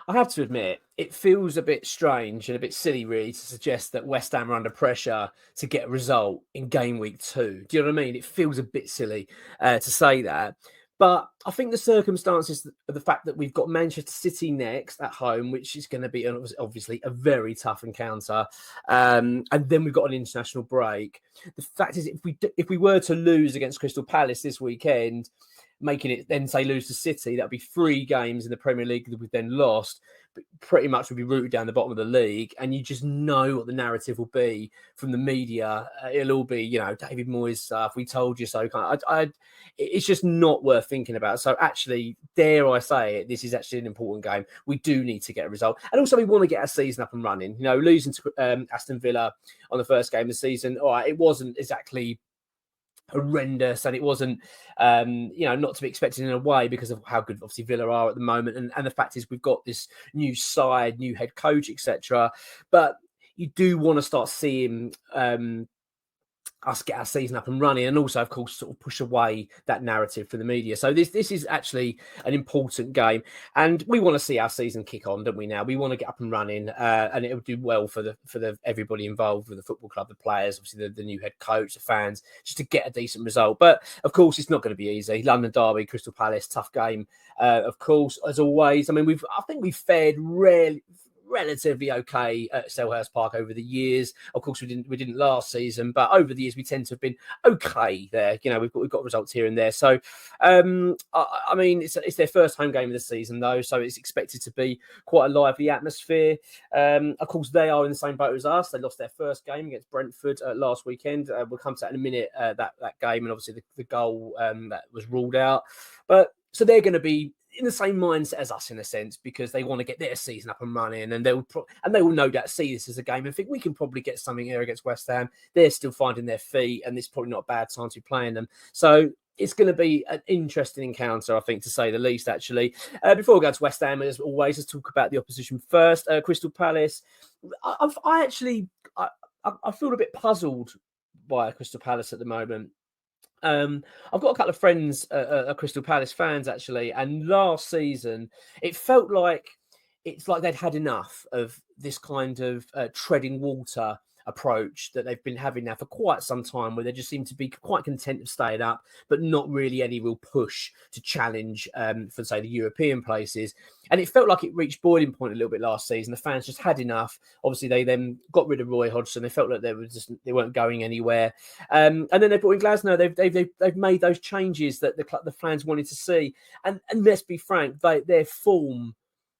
I have to admit, it feels a bit strange and a bit silly, really, to suggest that West Ham are under pressure to get a result in game week 2. Do you know what I mean? It feels a bit silly to say that. But I think the circumstances of the fact that we've got Manchester City next at home, which is going to be obviously a very tough encounter, and then we've got an international break. The fact is, if we were to lose against Crystal Palace this weekend, making it then say lose to City, that'd be 3 games in the Premier League that we've then lost. But pretty much would be rooted down the bottom of the league, and you just know what the narrative will be from the media. It'll all be, David Moyes stuff. We told you so. It's just not worth thinking about. So actually, dare I say it, this is actually an important game. We do need to get a result, and also we want to get our season up and running. Losing to Aston Villa on the first game of the season, all right, it wasn't exactly horrendous, and it wasn't not to be expected in a way because of how good obviously Villa are at the moment, and the fact is we've got this new side, new head coach, etc. But you do want to start seeing us get our season up and running, and also, of course, sort of push away that narrative from the media. So this is actually an important game, and we want to see our season kick on, don't we? Now we want to get up and running, and it will do well for the everybody involved with the football club, the players, obviously the new head coach, the fans, just to get a decent result. But of course, it's not going to be easy. London derby, Crystal Palace, tough game, of course, as always. I mean, I think we've fared relatively okay at Selhurst Park over the years. Of course, we didn't last season, but over the years we tend to have been okay there. We've got results here and there. So, I mean, it's their first home game of the season though, so it's expected to be quite a lively atmosphere. Of course, they are in the same boat as us. They lost their first game against Brentford last weekend. We'll come to that in a minute. That game, and obviously the goal that was ruled out. But so they're going to be in the same mindset as us in a sense, because they want to get their season up and running, and they will no doubt see this as a game and think we can probably get something here against West Ham. They're still finding their feet, and it's probably not a bad time to be playing them. So it's going to be an interesting encounter, I think, to say the least, actually. Before we go to West Ham, as always, let's talk about the opposition first. Crystal Palace. I feel a bit puzzled by Crystal Palace at the moment. I've got a couple of friends, Crystal Palace fans, actually, and last season it felt like they'd had enough of this kind of treading water approach that they've been having now for quite some time, where they just seem to be quite content of staying up, but not really any real push to challenge for, say, the European places. And it felt like it reached boiling point a little bit last season. The fans just had enough. Obviously, they then got rid of Roy Hodgson. They felt like they weren't going anywhere. And then they brought in Glasner. They've made those changes that the fans wanted to see. And let's be frank, their form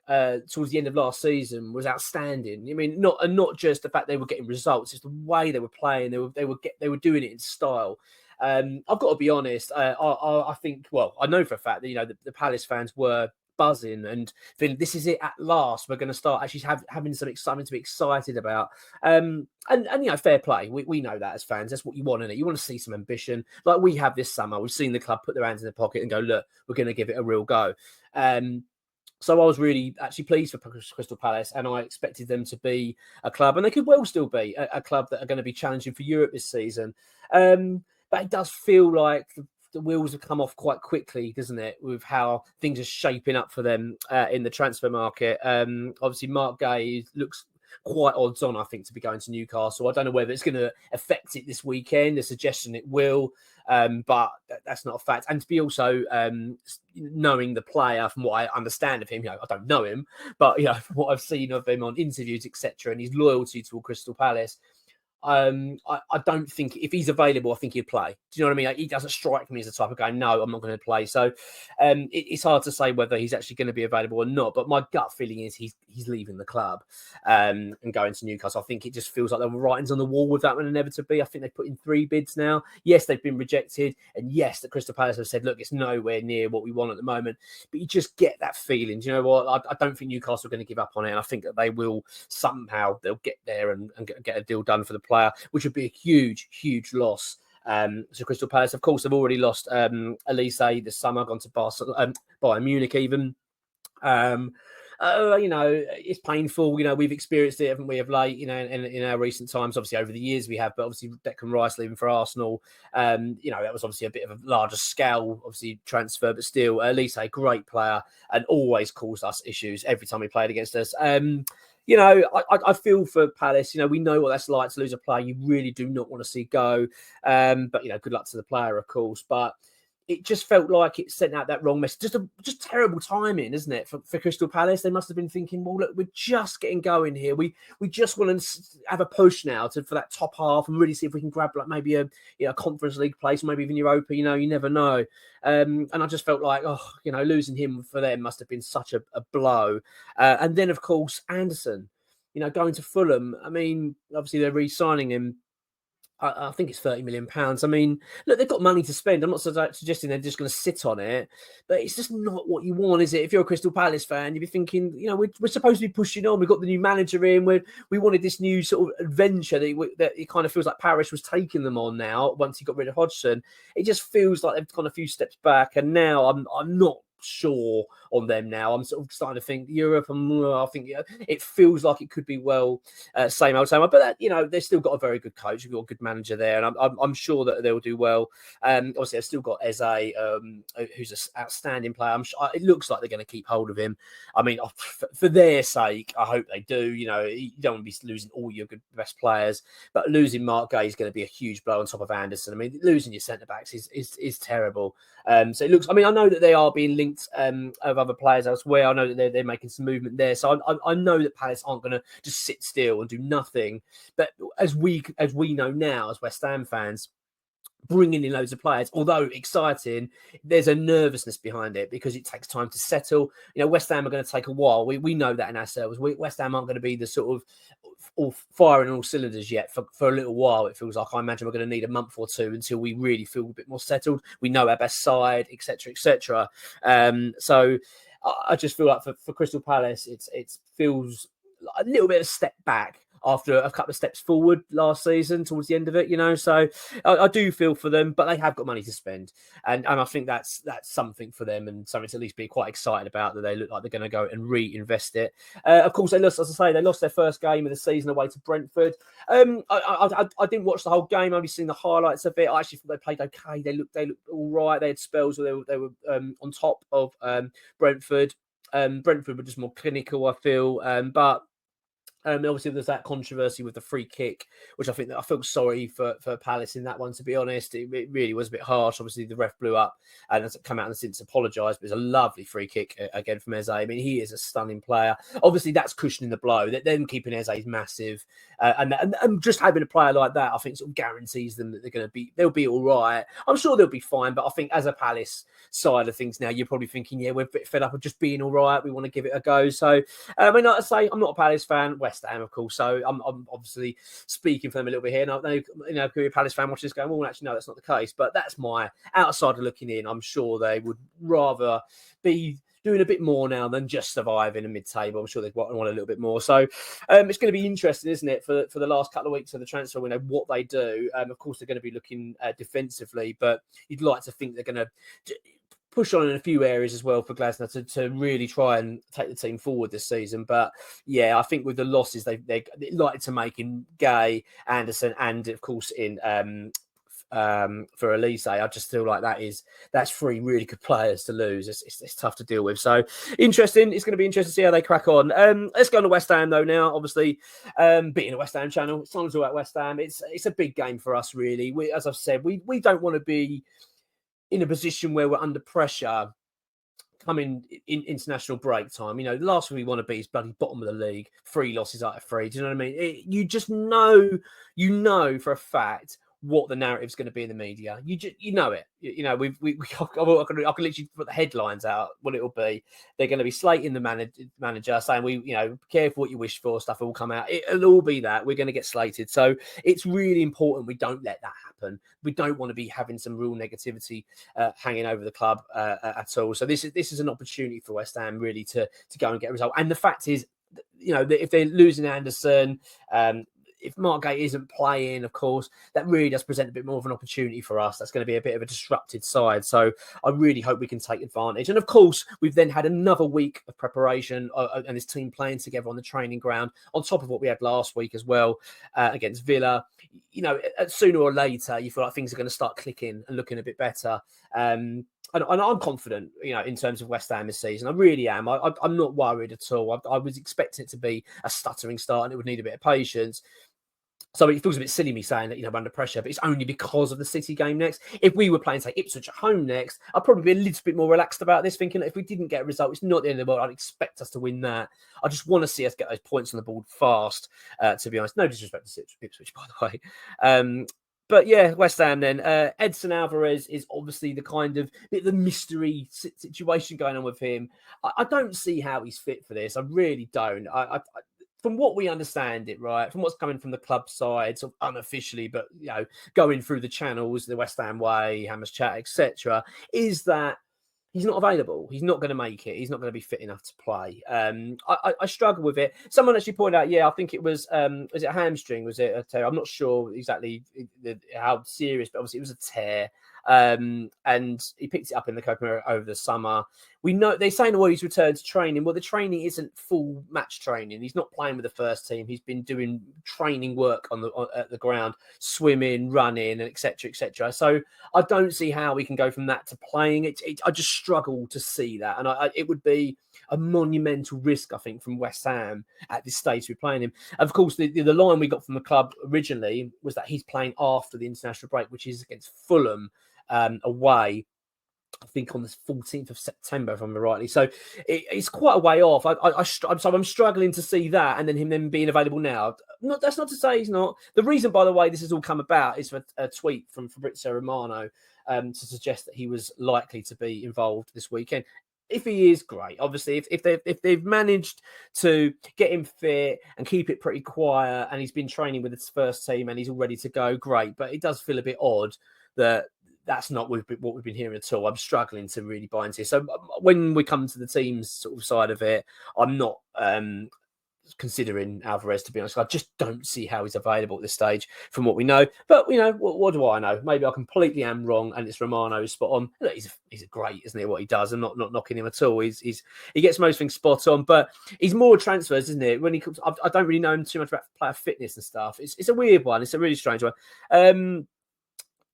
towards the end of last season was outstanding. I mean, not just the fact they were getting results, it's the way they were playing. They were doing it in style. I've got to be honest. I think, well, I know for a fact that the Palace fans were buzzing and feeling this is it at last. We're going to start actually having some excitement to be excited about. And fair play. We know that as fans, that's what you want in it. You want to see some ambition, like we have this summer. We've seen the club put their hands in their pocket and go, look, we're going to give it a real go. So I was really actually pleased for Crystal Palace, and I expected them to be a club, and they could well still be a club that are going to be challenging for Europe this season. But it does feel like the wheels have come off quite quickly, doesn't it, with how things are shaping up for them in the transfer market. Obviously, Mark Gay looks quite odds on, I think, to be going to Newcastle. I don't know whether it's going to affect it this weekend. The suggestion it will, but that's not a fact. And to be also knowing the player, from what I understand of him, I don't know him, but from what I've seen of him on interviews, etc., and his loyalty to Crystal Palace, I don't think if he's available, I think he'd play. Do you know what I mean? He doesn't strike me as the type of guy, no, I'm not going to play. So it's hard to say whether he's actually going to be available or not. But my gut feeling is he's leaving the club and going to Newcastle. I think it just feels like there were writings on the wall with that one inevitably. I think they've put in 3 bids now. Yes, they've been rejected. And yes, the Crystal Palace have said, look, it's nowhere near what we want at the moment. But you just get that feeling. Do you know what? I don't think Newcastle are going to give up on it. And I think that they will somehow, they'll get there and get a deal done for the player, which would be a huge, huge loss. So Crystal Palace, of course, have already lost Elise this summer, gone to Barcelona, Bayern Munich even. It's painful. We've experienced it, haven't we, of late, in our recent times. Obviously, over the years we have, but obviously Declan Rice leaving for Arsenal, that was obviously a bit of a larger scale, obviously, transfer, but still, Elise, a great player and always caused us issues every time he played against us. I feel for Palace. We know what that's like to lose a player you really do not want to see go. But good luck to the player, of course. But it just felt like it sent out that wrong message. Just terrible timing, isn't it, for Crystal Palace? They must have been thinking, well, look, we're just getting going here. We just want to have a push now for that top half and really see if we can grab like maybe a Conference League place, maybe even Europa. You never know. And I just felt like, losing him for them must have been such a blow. And then, of course, Anderson, going to Fulham. I mean, obviously they're re-signing him. I think it's £30 million. I mean, look, they've got money to spend. I'm not suggesting they're just going to sit on it, but it's just not what you want, is it? If you're a Crystal Palace fan, you'd be thinking, we're supposed to be pushing on. We've got the new manager in. We wanted this new sort of adventure that it kind of feels like Parish was taking them on now once he got rid of Hodgson. It just feels like they've gone a few steps back, and now I'm not sure on them now. I'm sort of starting to think Europe, and I think it feels like it could be same old. But that, they've still got a very good coach, we've got a good manager there, and I'm sure that they'll do well. Obviously, they've still got Eze, who's an outstanding player. I'm sure it looks like they're going to keep hold of him. I mean, for their sake, I hope they do. You don't want to be losing all your best players, but losing Mark Gay is going to be a huge blow on top of Anderson. I mean, losing your centre backs is terrible. So it looks. I mean, I know that they are being linked of other players elsewhere. I know that they're making some movement there. So I know that Palace aren't going to just sit still and do nothing. But as we know now, as West Ham fans, bringing in loads of players, although exciting, there's a nervousness behind it because it takes time to settle. West Ham are going to take a while. We know that in ourselves. West Ham aren't going to be the sort of all firing all cylinders yet for a little while. It feels like, I imagine we're going to need a month or two until we really feel a bit more settled. We know our best side, etc., etc. So I just feel like for Crystal Palace, it feels like a little bit of a step back after a couple of steps forward last season towards the end of it, So I do feel for them, but they have got money to spend. And I think that's something for them and something to at least be quite excited about, that they look like they're going to go and reinvest it. Of course, they lost, as I say, they lost their first game of the season away to Brentford. I didn't watch the whole game, I've only seen the highlights of it. I actually thought they played okay. They looked all right. They had spells where they were on top of Brentford. Brentford were just more clinical, I feel. But obviously, there's that controversy with the free kick, which I feel sorry for Palace in that one, to be honest. It really was a bit harsh. Obviously, the ref blew up and has come out and since apologised. But it's a lovely free kick again from Eze. I mean, he is a stunning player. Obviously, that's cushioning the blow. Them keeping Eze is massive. And just having a player like that, I think, sort of guarantees them that they'll be all right. I'm sure they'll be fine. But I think as a Palace side of things now, you're probably thinking, yeah, we're a bit fed up of just being all right. We want to give it a go. So, I mean, like I say, I'm not a Palace fan. West Ham, of course, so I'm obviously speaking for them a little bit here. And I could be a Palace fan watching this going, well, actually, no, that's not the case. But that's my outsider looking in. I'm sure they would rather be doing a bit more now than just surviving a mid-table. I'm sure they'd want a little bit more. So it's going to be interesting, isn't it, for the last couple of weeks of the transfer window, what they do. Of course, they're going to be looking defensively, but you'd like to think they're going to push on in a few areas as well for Glasner to really try and take the team forward this season. But yeah, I think with the losses, they like to make in Gay, Anderson, and of course in for Elise. I just feel like that's three really good players to lose. It's tough to deal with. So interesting. It's going to be interesting to see how they crack on. Let's go on to West Ham though now. Obviously, being a West Ham channel, it's time to talk about West Ham. It's a big game for us, really. As I've said, we don't want to be in a position where we're under pressure coming in international break time. The last thing we want to be is bloody bottom of the league, 3 losses out of 3. Do you know what I mean? You just know, for a fact what the narrative's going to be in the media. You know it. I can literally put the headlines out. What it'll be, they're going to be slating the manager, saying be careful what you wish for. Stuff will come out. It'll all be that we're going to get slated. So it's really important we don't let that happen. We don't want to be having some real negativity hanging over the club at all. So this is an opportunity for West Ham really to go and get a result. And the fact is, that if they're losing Anderson, if Margate isn't playing, of course, that really does present a bit more of an opportunity for us. That's going to be a bit of a disrupted side. So I really hope we can take advantage. And of course, we've then had another week of preparation and this team playing together on the training ground on top of what we had last week as well against Villa. You know, sooner or later, you feel like things are going to start clicking and looking a bit better. And I'm confident, you know, in terms of West Ham this season. I really am. I'm not worried at all. I was expecting it to be a stuttering start and it would need a bit of patience. So it feels a bit silly me saying that, you know, we're under pressure, but it's only because of the City game next. If we were playing, say, Ipswich at home next, I'd probably be a little bit more relaxed about this, thinking that if we didn't get a result, it's not the end of the world. I'd expect us to win that. I just want to see us get those points on the board fast, to be honest. No disrespect to Ipswich, by the way. But yeah, West Ham then. Edson Alvarez is obviously the kind of the mystery situation going on with him. I don't see how he's fit for this. I really don't. From what we understand it, right, from what's coming from the club side, sort of unofficially, but, you know, going through the channels, the West Ham way, Hammers Chat, etc., is that he's not available. He's not going to make it. He's not going to be fit enough to play. I struggle with it. Someone actually pointed out, I think it was it a hamstring? Was it a tear? I'm not sure exactly how serious, but obviously it was a tear. And he picked it up in the Copa America over the summer. We know they're saying, he's returned to training. Well, the training isn't full match training. He's not playing with the first team. He's been doing training work at the ground, swimming, running, and etc., etc. So I don't see how we can go from that to playing. I just struggle to see that, and it would be a monumental risk, I think, from West Ham at this stage to be playing him. Of course, the line we got from the club originally was that he's playing after the international break, which is against Fulham away, I think on the 14th of September, if I'm rightly. So it's quite a way off. So I'm struggling to see that, and then him then being available now. That's not to say he's not. The reason, by the way, this has all come about is for a tweet from Fabrizio Romano to suggest that he was likely to be involved this weekend. If he is, great. Obviously, if they've managed to get him fit and keep it pretty quiet, and he's been training with his first team and he's all ready to go, great. But it does feel a bit odd that that's not what we've been hearing at all. I'm struggling to really buy into it. So when we come to the team's sort of side of it, I'm not considering Alvarez, to be honest. I just don't see how he's available at this stage from what we know. But, you know, what do I know? Maybe I completely am wrong and it's Romano's spot on. Look, he's a great, isn't he, what he does? I'm not knocking him at all. He gets most things spot on, but he's more transfers, isn't it? When he comes, I don't really know him too much about player fitness and stuff. It's a weird one. It's a really strange one.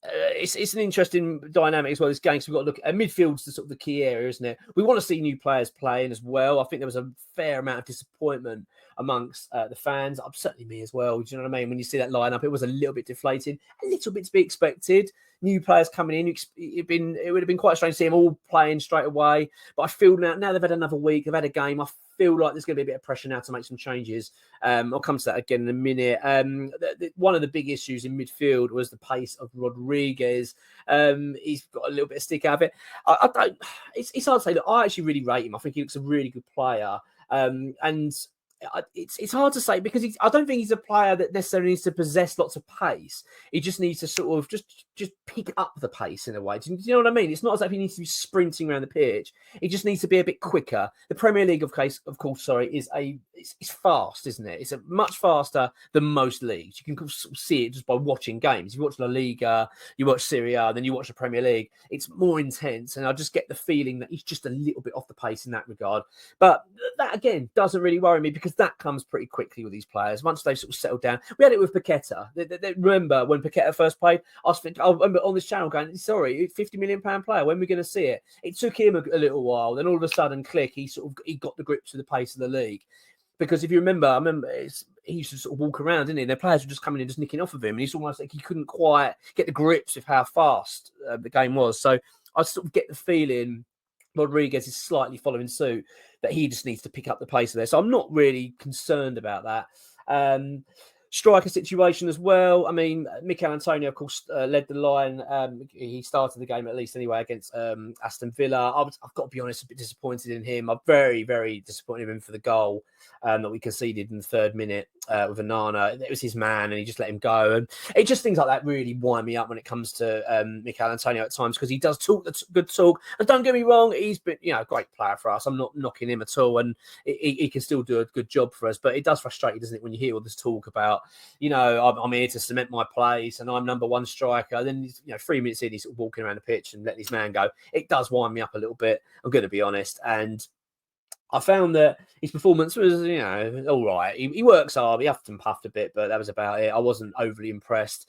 It's an interesting dynamic as well, this game, because we've got to look at midfield's the sort of the key area, isn't it? We want to see new players playing as well. I think there was a fair amount of disappointment amongst the fans. Certainly me as well. Do you know what I mean? When you see that lineup, it was a little bit deflated, a little bit to be expected. New players coming in, it would have been quite strange to see them all playing straight away. But I feel now they've had another week, they've had a game. I feel like there's going to be a bit of pressure now to make some changes. I'll come to that again in a minute. One of the big issues in midfield was the pace of Rodriguez. He's got a little bit of stick out of it. It's hard to say. Look, I actually really rate him. I think he looks a really good player. And it's hard to say because I don't think he's a player that necessarily needs to possess lots of pace. He just needs to sort of just pick up the pace in a way. Do you know what I mean? It's not as if he needs to be sprinting around the pitch. He just needs to be a bit quicker. The Premier League, of course, it's fast, isn't it? It's much faster than most leagues. You can see it just by watching games. You watch La Liga, you watch Serie A, then you watch the Premier League. It's more intense, and I just get the feeling that he's just a little bit off the pace in that regard. But that, again, doesn't really worry me because that comes pretty quickly with these players. Once they've sort of settled down. We had it with Paqueta. Remember when Paqueta first played? I remember on this channel going, sorry, £50 million player, when are we going to see it? It took him a little while. Then all of a sudden, click, he got the grips with the pace of the league. Because if you remember, he used to sort of walk around, didn't he? And the players were just coming in, just nicking off of him. And he's almost like he couldn't quite get the grips of how fast the game was. So I sort of get the feeling Rodriguez is slightly following suit, that he just needs to pick up the pace of there. So I'm not really concerned about that. Striker situation as well. I mean, Mikel Antonio, of course, led the line. He started the game at least anyway against Aston Villa. I've got to be honest, a bit disappointed in him. I'm very, very disappointed in him for the goal that we conceded in the 3rd minute with Onana. It was his man and he just let him go. And it just things like that really wind me up when it comes to Mikel Antonio at times, because he does talk the good talk. And don't get me wrong, he's been a great player for us. I'm not knocking him at all. And he can still do a good job for us. But it does frustrate you, doesn't it, when you hear all this talk about about, I'm here to cement my place and I'm number one striker. Then, 3 minutes in, he's sort of walking around the pitch and letting his man go. It does wind me up a little bit, I'm going to be honest. And I found that his performance was, all right. He works hard. He huffed and puffed a bit, but that was about it. I wasn't overly impressed.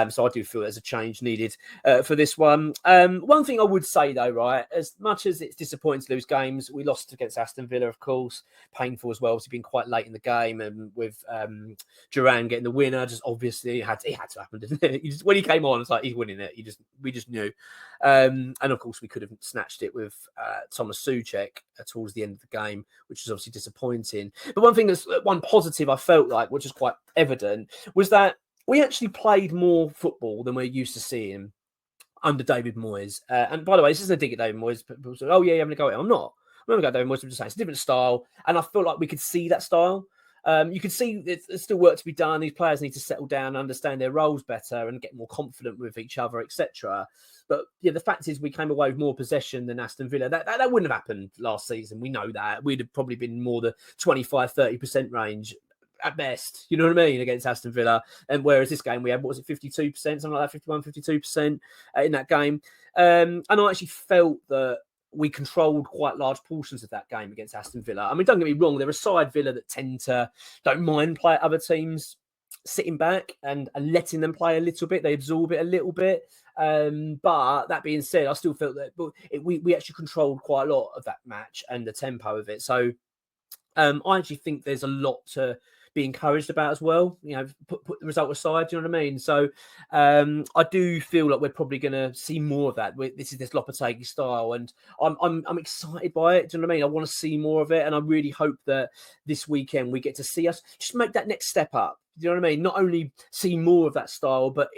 So I do feel there's a change needed for this one. One thing I would say, though, right, as much as it's disappointing to lose games, we lost against Aston Villa, of course. Painful as well. It's been quite late in the game, and with Duran getting the winner, just obviously it had to happen, didn't it? When he came on, it's like he's winning it. We just knew. And of course, we could have snatched it with Thomas Souček towards the end of the game, which is obviously disappointing. But one positive I felt like, which is quite evident, was that we actually played more football than we're used to seeing under David Moyes. And by the way, this isn't a dig at David Moyes. People say, "Oh yeah, you're having a go at it." I'm not going to go at David Moyes. I'm just saying it's a different style, and I feel like we could see that style. You can see there's still work to be done. These players need to settle down, understand their roles better, and get more confident with each other, etc. But yeah, the fact is, we came away with more possession than Aston Villa. That wouldn't have happened last season. We know that. We'd have probably been more the 25-30% range at best. You know what I mean? Against Aston Villa. And whereas this game, we had, 52%, something like that, 51-52% in that game. And I actually felt that we controlled quite large portions of that game against Aston Villa. I mean, don't get me wrong, they're a side, Villa, that don't mind playing other teams sitting back and letting them play a little bit. They absorb it a little bit. But that being said, I still felt that we actually controlled quite a lot of that match and the tempo of it. So I actually think there's a lot to be encouraged about as well. Put the result aside. Do you know what I mean? So I do feel like we're probably going to see more of that. This is this Lopetegui style, and I'm excited by it. Do you know what I mean? I want to see more of it, and I really hope that this weekend we get to see us just make that next step up. Do you know what I mean? Not only see more of that style, but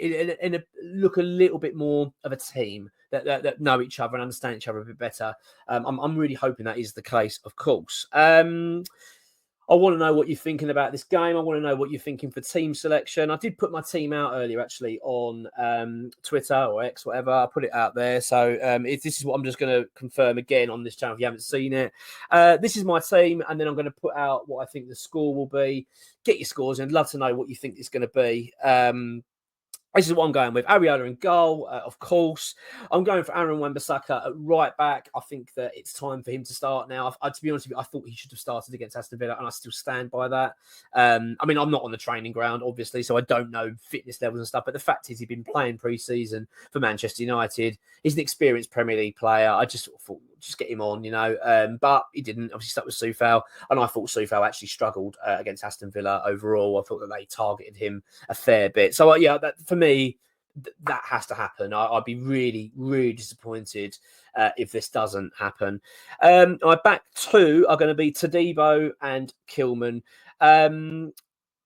look a little bit more of a team that know each other and understand each other a bit better. I'm really hoping that is the case, of course. I want to know what you're thinking about this game. I want to know what you're thinking for team selection. I did put my team out earlier, actually, on Twitter or X, whatever. I put it out there. So this is what I'm just going to confirm again on this channel if you haven't seen it. This is my team, and then I'm going to put out what I think the score will be. Get your scores, and I'd love to know what you think it's going to be. This is what I'm going with. Areola in goal, of course. I'm going for Aaron Wan-Bissaka at right back. I think that it's time for him to start now. To be honest with you, I thought he should have started against Aston Villa, and I still stand by that. I mean, I'm not on the training ground, obviously, so I don't know fitness levels and stuff. But the fact is, he's been playing pre-season for Manchester United. He's an experienced Premier League player. I just sort of thought, just get him on, but he didn't. Obviously stuck with Soufal, and I thought Soufal actually struggled against Aston Villa overall. I thought that they targeted him a fair bit. So that for me, that has to happen. I'd be really, really disappointed if this doesn't happen. My back two are going to be Todibo and Kilman.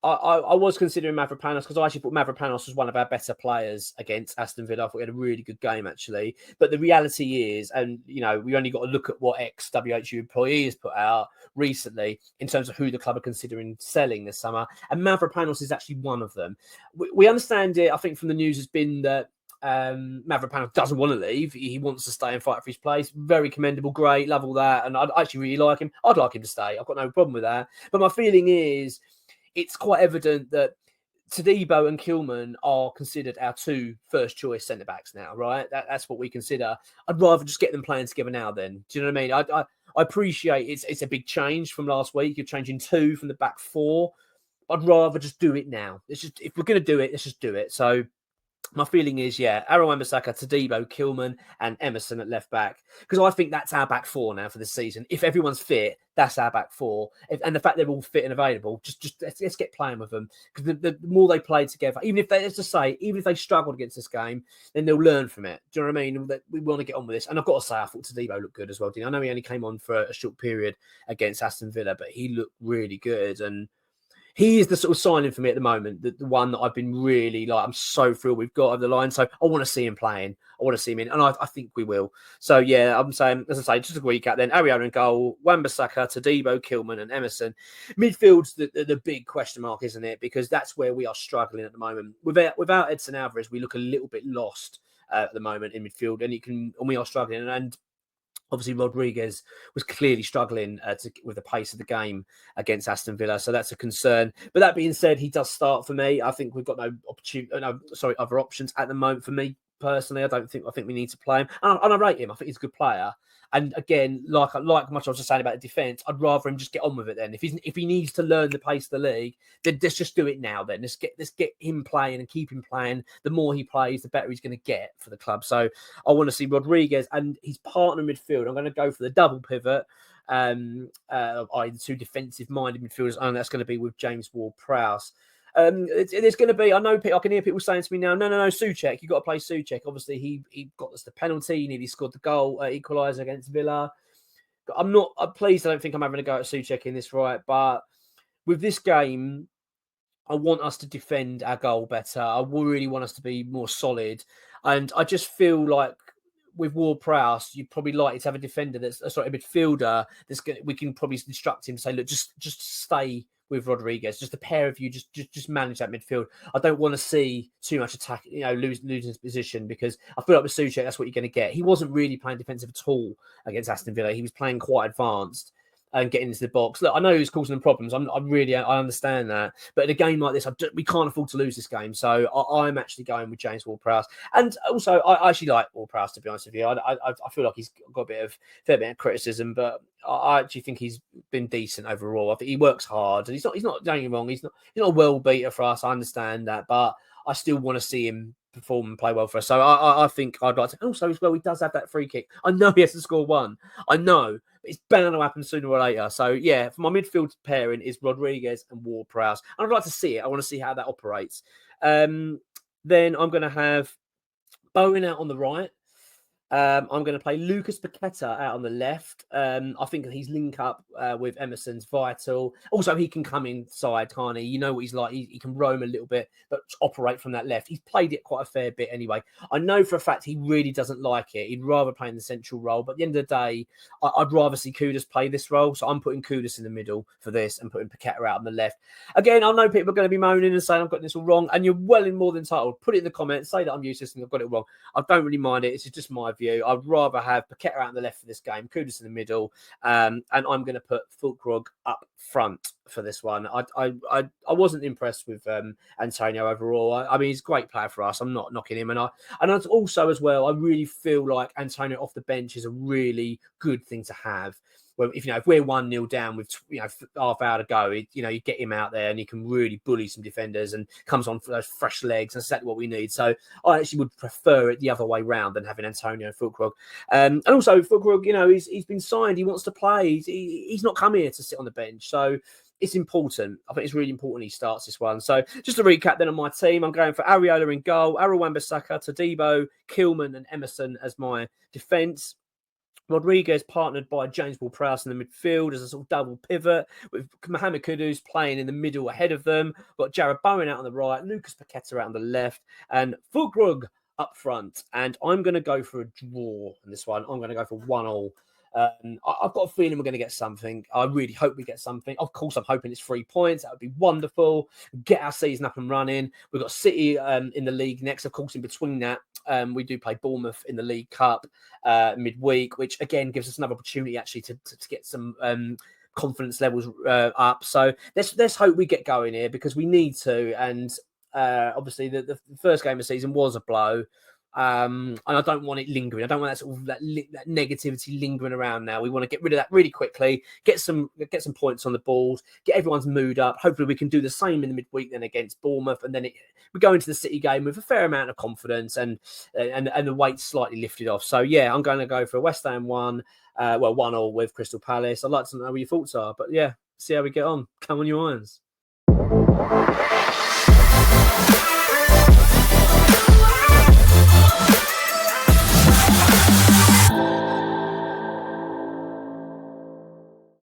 I was considering Mavropanos because I actually thought Mavropanos was one of our better players against Aston Villa. I thought he had a really good game, actually. But the reality is, and, we only got to look at what ex-WHU employee has put out recently in terms of who the club are considering selling this summer. And Mavropanos is actually one of them. We understand it, I think, from the news has been that Mavropanos doesn't want to leave. He wants to stay and fight for his place. Very commendable, great, love all that. And I actually really like him. I'd like him to stay. I've got no problem with that. But my feeling is, it's quite evident that Todibo and Kilman are considered our two first-choice centre-backs now, right? That's what we consider. I'd rather just get them playing together now then. Do you know what I mean? I appreciate it's a big change from last week. You're changing two from the back four. I'd rather just do it now. If we're going to do it, let's just do it. So my feeling is, Aaron Wan-Bissaka, Todibo, Kilman, and Emerson at left back. Because I think that's our back four now for this season. If everyone's fit, that's our back four. And the fact they're all fit and available, just let's get playing with them. Because the more they play together, even if they struggled against this game, then they'll learn from it. Do you know what I mean? We want to get on with this. And I've got to say, I thought Todibo looked good as well. I know he only came on for a short period against Aston Villa, but he looked really good. And he is the sort of signing for me at the moment, the one that I've been really I'm so thrilled we've got over the line. So I want to see him playing. I want to see him in, and I think we will. So I'm saying, as I say, just a recap then. Areola in goal, Wan-Bissaka, Todibo, Kilman, and Emerson. Midfield's the big question mark, isn't it? Because that's where we are struggling at the moment. Without Edson Alvarez, we look a little bit lost at the moment in midfield, and we are struggling. And Obviously, Rodriguez was clearly struggling with the pace of the game against Aston Villa, so that's a concern. But that being said, he does start for me. I think we've got other options at the moment for me personally. I think we need to play him, and I rate him. I think he's a good player. And again, like much I was just saying about the defence, I'd rather him just get on with it. Then, if he needs to learn the pace of the league, then let's just do it now. Then let's get him playing and keep him playing. The more he plays, the better he's going to get for the club. So I want to see Rodriguez and his partner midfield. I'm going to go for the double pivot. The two defensive-minded midfielders, and that's going to be with James Ward-Prowse. There's going to be, I can hear people saying to me now, no, Souček, you've got to play Souček. Obviously, he got us the penalty, he nearly scored the goal, equaliser against Villa. I'm pleased, I don't think I'm having a go at Souček in this, right? But with this game, I want us to defend our goal better. I really want us to be more solid. And I just feel like with Ward-Prowse, you're probably likely to have a defender a midfielder we can probably instruct him to say, look, just stay with Rodriguez, just the pair of you, just manage that midfield. I don't want to see too much attack, losing his position, because I feel like with Souček, that's what you're going to get. He wasn't really playing defensive at all against Aston Villa. He was playing quite advanced and getting into the box. Look, I know he's causing them problems. I understand that. But in a game like this, we can't afford to lose this game. So I'm actually going with James Ward-Prowse. And also, I actually like Ward-Prowse, to be honest with you. I feel like he's got a fair bit of criticism, but I actually think he's been decent overall. I think he works hard. And he's not, don't get me wrong, he's not a world beater for us. I understand that. But I still want to see him perform and play well for us. So I think I'd like to. Also, as well, he does have that free kick. I know he has to score one. I know. But it's bound to happen sooner or later. So, yeah, for my midfield pairing is Rodriguez and Ward-Prowse. And I'd like to see it. I want to see how that operates. Then I'm going to have Bowen out on the right. I'm going to play Lucas Paqueta out on the left. I think his link up with Emerson's vital. Also, he can come inside, can't he? You know what he's like. He can roam a little bit, but operate from that left. He's played it quite a fair bit anyway. I know for a fact he really doesn't like it. He'd rather play in the central role. But at the end of the day, I'd rather see Kudus play this role. So I'm putting Kudus in the middle for this and putting Paqueta out on the left. Again, I know people are going to be moaning and saying I've got this all wrong. And you're well and more than entitled. Put it in the comments. Say that I'm useless and I've got it wrong. I don't really mind it. It's just my view. I'd rather have Paqueta out on the left for this game, Kudus in the middle, and I'm going to put Füllkrug up front for this one. I wasn't impressed with Antonio overall. I mean, he's a great player for us. I'm not knocking him, and also as well, I really feel like Antonio off the bench is a really good thing to have. Well, if we're 1-0 down with half hour to go, you get him out there and he can really bully some defenders and comes on for those fresh legs. That's exactly what we need. So I actually would prefer it the other way round than having Antonio and Füllkrug. And also Füllkrug, he's been signed. He wants to play. He's not come here to sit on the bench. So it's important. I think it's really important he starts this one. So just to recap then on my team, I'm going for Areola in goal, Aaron Wan-Bissaka, Todibo, Kilman and Emerson as my defence. Rodriguez partnered by James Ward-Prowse in the midfield as a sort of double pivot, with Mohamed Kudus playing in the middle ahead of them. Got Jared Bowen out on the right, Lucas Paqueta out on the left, and Füllkrug up front. And I'm going to go for a draw in this one. I'm going to go for 1-1. I've got a feeling we're going to get something. I really hope we get something. Of course, I'm hoping it's 3 points. That would be wonderful. Get our season up and running. We've got City in the league next. Of course, in between that, we do play Bournemouth in the League Cup midweek, which again gives us another opportunity actually to get some confidence levels up. So let's hope we get going here, because we need to. And obviously, the first game of the season was a blow. And I don't want it lingering. I don't want that sort of that negativity lingering around now. We want to get rid of that really quickly, get some points on the balls, get everyone's mood up. Hopefully we can do the same in the midweek then against Bournemouth, and then we go into the City game with a fair amount of confidence and the weight slightly lifted off. So yeah, I'm going to go for West Ham 1-1 with Crystal Palace. I'd like to know what your thoughts are, but yeah, see how we get on. Come on, you Irons.